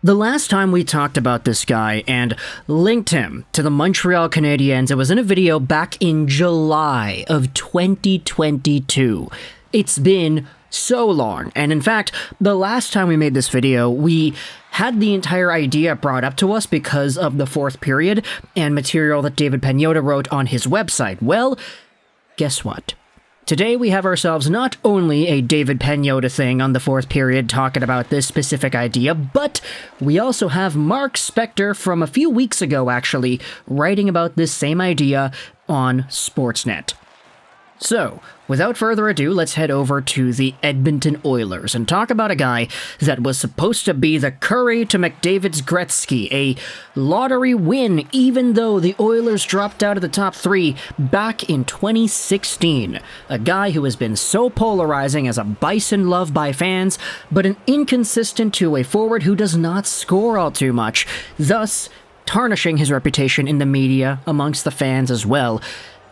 The last time we talked about this guy and linked him to the Montreal Canadiens, it was in a video back in July of 2022. It's been so long, and in fact, the last time we made this video, we had the entire idea brought up to us because of the fourth period and material that David Pagnotta wrote on his website. Well, guess what? Today we have ourselves not only a David Pagnotta thing on the fourth period talking about this specific idea, but we also have Mark Spector from a few weeks ago actually writing about this same idea on Sportsnet. So, without further ado, let's head over to the Edmonton Oilers and talk about a guy that was supposed to be the Curry to McDavid's Gretzky, a lottery win even though the Oilers dropped out of the top three back in 2016. A guy who has been so polarizing as a Bison loved by fans, but an inconsistent two-way forward who does not score all too much, thus tarnishing his reputation in the media amongst the fans as well.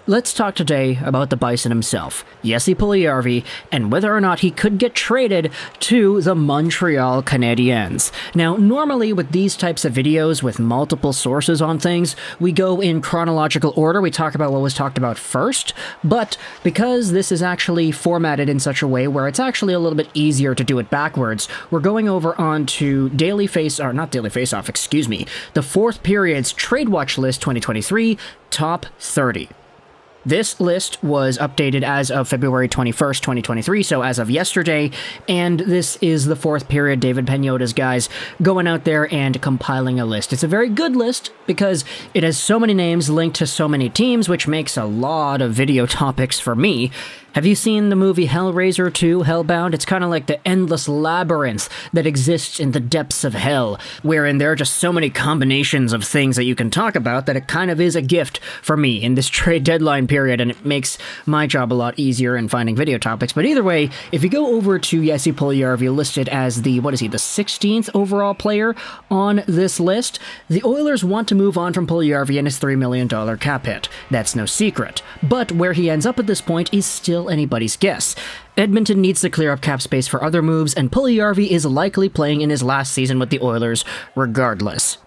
Let's talk today about the Bison himself, Jesse Puljujarvi, and whether or not he could get traded to the Montreal Canadiens. Now, normally with these types of videos with multiple sources on things, we go in chronological order. We talk about what was talked about first, but because this is actually formatted in such a way where it's actually a little bit easier to do it backwards, we're going over onto the fourth period's Trade Watch List 2023 Top 30. This list was updated as of February 21st, 2023, so as of yesterday, and this is the fourth period David Pagnotta's guys going out there and compiling a list. It's a very good list because it has so many names linked to so many teams, which makes a lot of video topics for me. Have you seen the movie Hellraiser 2, Hellbound? It's kind of like the endless labyrinth that exists in the depths of hell, wherein there are just so many combinations of things that you can talk about that it kind of is a gift for me in this trade deadline period, and it makes my job a lot easier in finding video topics. But either way, if you go over to Jesse Puljujarvi, listed as the 16th overall player on this list, the Oilers want to move on from Puljujarvi and his $3 million cap hit. That's no secret. But where he ends up at this point is still anybody's guess. Edmonton needs to clear up cap space for other moves, and Puljujarvi is likely playing in his last season with the Oilers regardless.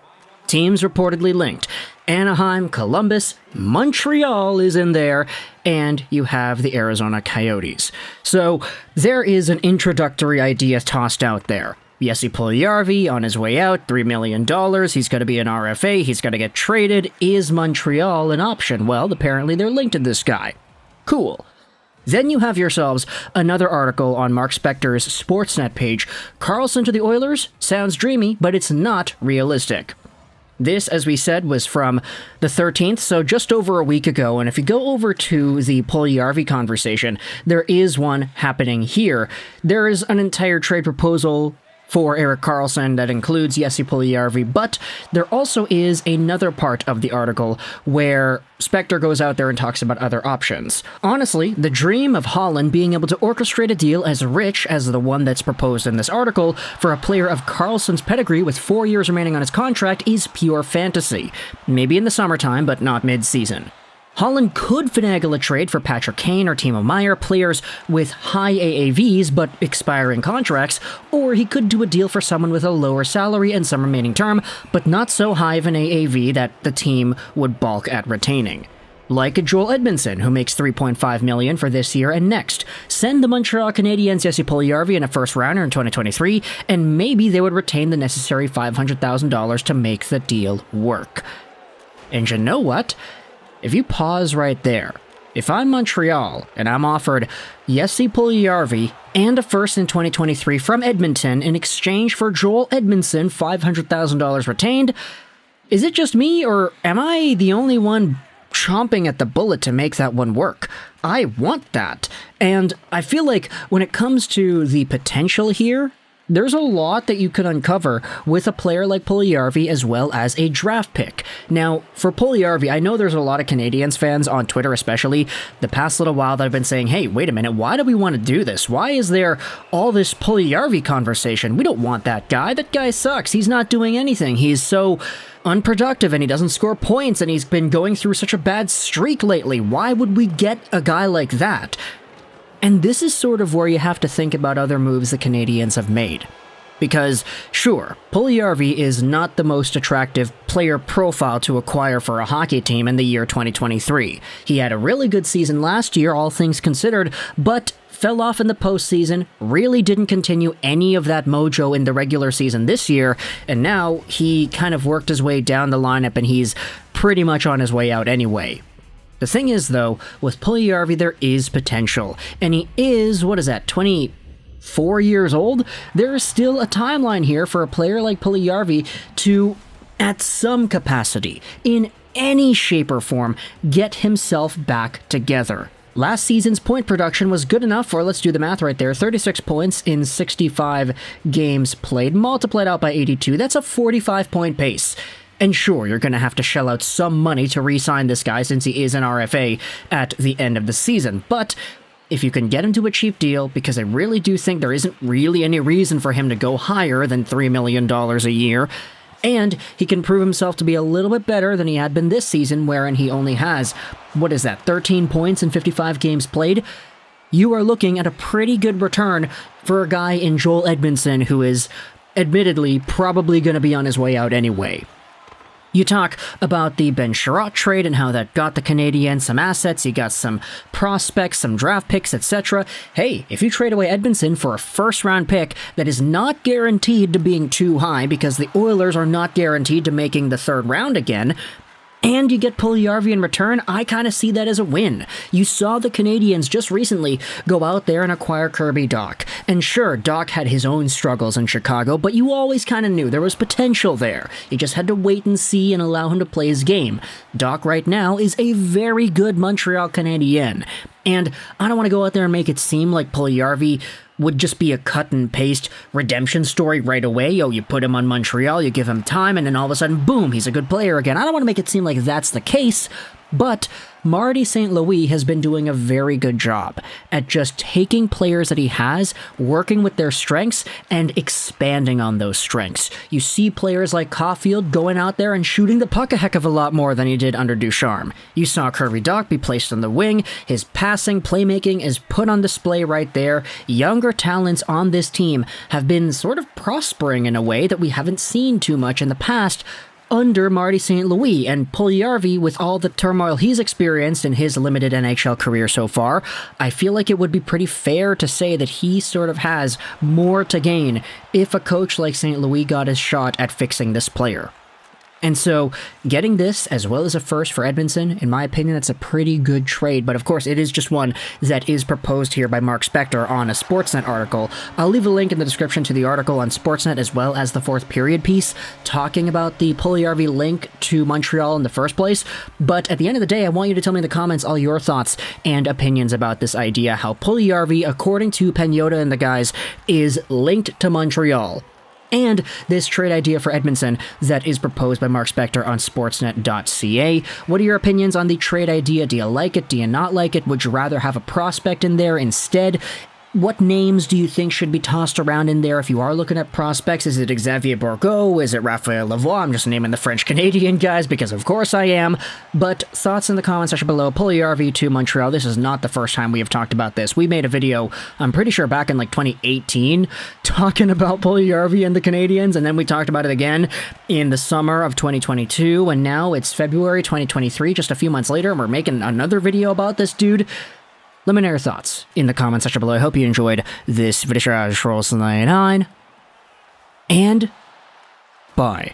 Teams reportedly linked. Anaheim, Columbus, Montreal is in there, and you have the Arizona Coyotes. So there is an introductory idea tossed out there. Jesse Puljujarvi on his way out, $3 million, he's going to be an RFA, he's going to get traded. Is Montreal an option? Well, apparently they're linked to this guy. Cool. Then you have yourselves another article on Mark Spector's Sportsnet page. Karlsson to the Oilers? Sounds dreamy, but it's not realistic. This, as we said, was from the 13th, so just over a week ago, and if you go over to the Puljujarvi conversation, there is one happening here. There is an entire trade proposal for Erik Karlsson that includes Jesse Puljujarvi, but there also is another part of the article where Spector goes out there and talks about other options. Honestly, the dream of Holland being able to orchestrate a deal as rich as the one that's proposed in this article for a player of Karlsson's pedigree with 4 years remaining on his contract is pure fantasy. Maybe in the summertime, but not mid-season. Holland could finagle a trade for Patrick Kane or Timo Meier, players with high AAVs but expiring contracts, or he could do a deal for someone with a lower salary and some remaining term, but not so high of an AAV that the team would balk at retaining. Like a Joel Edmundson, who makes $3.5 million for this year and next. Send the Montreal Canadiens Jesse Puljujarvi in a first-rounder in 2023, and maybe they would retain the necessary $500,000 to make the deal work. And you know what? If you pause right there, if I'm Montreal and I'm offered Jesse Puljujarvi and a first in 2023 from Edmonton in exchange for Joel Edmundson, $500,000 retained, is it just me or am I the only one chomping at the bullet to make that one work? I want that. And I feel like when it comes to the potential here, there's a lot that you could uncover with a player like Puljujarvi as well as a draft pick. Now, for Puljujarvi, I know there's a lot of Canadiens fans on Twitter especially the past little while that have been saying, hey, wait a minute, why do we want to do this? Why is there all this Puljujarvi conversation? We don't want that guy. That guy sucks. He's not doing anything. He's so unproductive and he doesn't score points and he's been going through such a bad streak lately. Why would we get a guy like that? And this is sort of where you have to think about other moves the Canadiens have made. Because, sure, Puljujarvi is not the most attractive player profile to acquire for a hockey team in the year 2023. He had a really good season last year, all things considered, but fell off in the postseason, really didn't continue any of that mojo in the regular season this year, and now he kind of worked his way down the lineup and he's pretty much on his way out anyway. The thing is, though, with Puljujarvi there is potential, and he is, 24 years old? There is still a timeline here for a player like Puljujarvi to, at some capacity, in any shape or form, get himself back together. Last season's point production was good enough for, let's do the math right there, 36 points in 65 games played, multiplied out by 82. That's a 45-point pace. And sure, you're going to have to shell out some money to re-sign this guy since he is an RFA at the end of the season. But if you can get him to a cheap deal, because I really do think there isn't really any reason for him to go higher than $3 million a year, and he can prove himself to be a little bit better than he had been this season, wherein he only has, 13 points in 55 games played, you are looking at a pretty good return for a guy in Joel Edmundson who is, admittedly, probably going to be on his way out anyway. You talk about the Ben Chiarot trade and how that got the Canadiens some assets, you got some prospects, some draft picks, etc. Hey, if you trade away Edmundson for a first-round pick that is not guaranteed to being too high because the Oilers are not guaranteed to making the third round again, and you get Puljujarvi in return, I kind of see that as a win. You saw the Canadiens just recently go out there and acquire Kirby Dach. And sure, Dach had his own struggles in Chicago, but you always kind of knew there was potential there. You just had to wait and see and allow him to play his game. Dach right now is a very good Montreal Canadien. And I don't want to go out there and make it seem like Puljujarvi would just be a cut-and-paste redemption story right away. You put him on Montreal, you give him time, and then all of a sudden, boom, he's a good player again. I don't want to make it seem like that's the case, but Marty St. Louis has been doing a very good job at just taking players that he has, working with their strengths, and expanding on those strengths. You see players like Caulfield going out there and shooting the puck a heck of a lot more than he did under Ducharme. You saw Kirby Dach be placed on the wing. His passing, playmaking is put on display right there. Younger talents on this team have been sort of prospering in a way that we haven't seen too much in the past under Marty St. Louis, and Puljujarvi, with all the turmoil he's experienced in his limited NHL career so far, I feel like it would be pretty fair to say that he sort of has more to gain if a coach like St. Louis got his shot at fixing this player. And so, getting this, as well as a first for Edmundson, in my opinion, that's a pretty good trade. But of course, it is just one that is proposed here by Mark Spector on a Sportsnet article. I'll leave a link in the description to the article on Sportsnet, as well as the fourth period piece, talking about the Puljujarvi link to Montreal in the first place. But at the end of the day, I want you to tell me in the comments all your thoughts and opinions about this idea, how Puljujarvi, according to Pagnotta and the guys, is linked to Montreal. And this trade idea for Edmundson that is proposed by Mark Spector on Sportsnet.ca. What are your opinions on the trade idea? Do you like it? Do you not like it? Would you rather have a prospect in there instead? What names do you think should be tossed around in there if you are looking at prospects? Is it Xavier Bourgault? Is it Raphael Lavoie? I'm just naming the French-Canadian guys because of course I am. But thoughts in the comment section below. Puljujarvi to Montreal. This is not the first time we have talked about this. We made a video, I'm pretty sure back in 2018, talking about Puljujarvi and the Canadiens, and then we talked about it again in the summer of 2022, and now it's February 2023, just a few months later, and we're making another video about this dude. Let me know your thoughts in the comment section below. I hope you enjoyed this video. Juraj rolls 99, and bye.